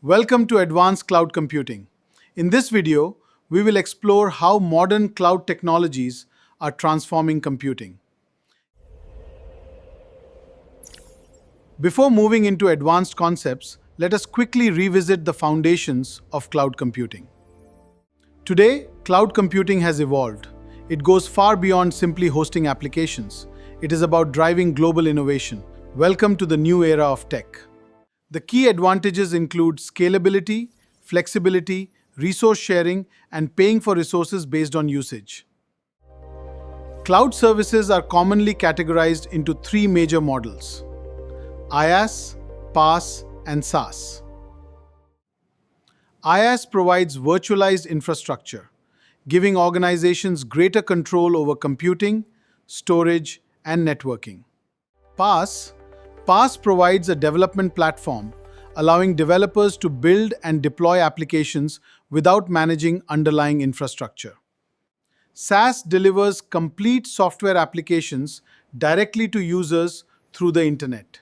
Welcome to Advanced Cloud Computing. In this video, we will explore how modern cloud technologies are transforming computing. Before moving into advanced concepts, let us quickly revisit the foundations of cloud computing. Today, cloud computing has evolved. It goes far beyond simply hosting applications. It is about driving global innovation. Welcome to the new era of tech. The key advantages include scalability, flexibility, resource sharing, and paying for resources based on usage. Cloud services are commonly categorized into three major models: IaaS, PaaS, and SaaS. IaaS provides virtualized infrastructure, giving organizations greater control over computing, storage, and networking. PaaS provides a development platform, allowing developers to build and deploy applications without managing underlying infrastructure. SaaS delivers complete software applications directly to users through the internet.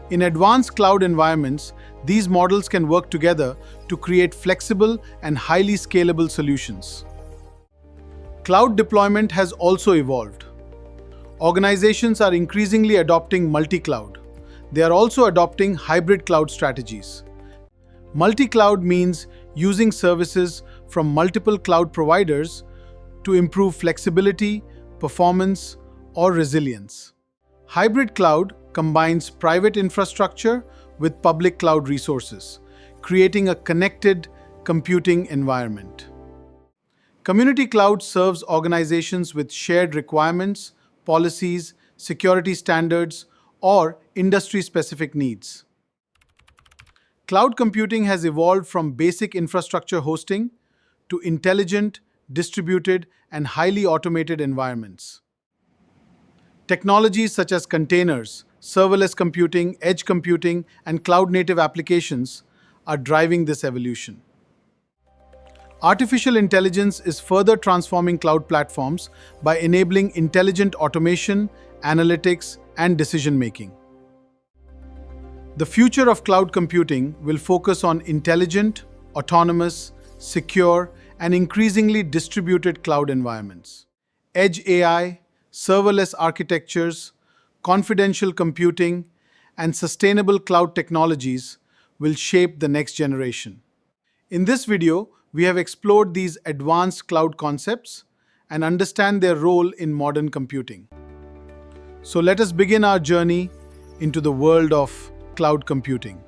In advanced cloud environments, these models can work together to create flexible and highly scalable solutions. Cloud deployment has also evolved. Organizations are increasingly adopting multi-cloud. They are also adopting hybrid cloud strategies. Multi-cloud means using services from multiple cloud providers to improve flexibility, performance, or resilience. Hybrid cloud combines private infrastructure with public cloud resources, creating a connected computing environment. Community cloud serves organizations with shared requirements, policies, security standards, or industry-specific needs. Cloud computing has evolved from basic infrastructure hosting to intelligent, distributed, and highly automated environments. Technologies such as containers, serverless computing, edge computing, and cloud-native applications are driving this evolution. Artificial intelligence is further transforming cloud platforms by enabling intelligent automation, analytics, and decision-making. The future of cloud computing will focus on intelligent, autonomous, secure, and increasingly distributed cloud environments. Edge AI, serverless architectures, confidential computing, and sustainable cloud technologies will shape the next generation. In this video, we have explored these advanced cloud concepts and understand their role in modern computing. So let us begin our journey into the world of cloud computing.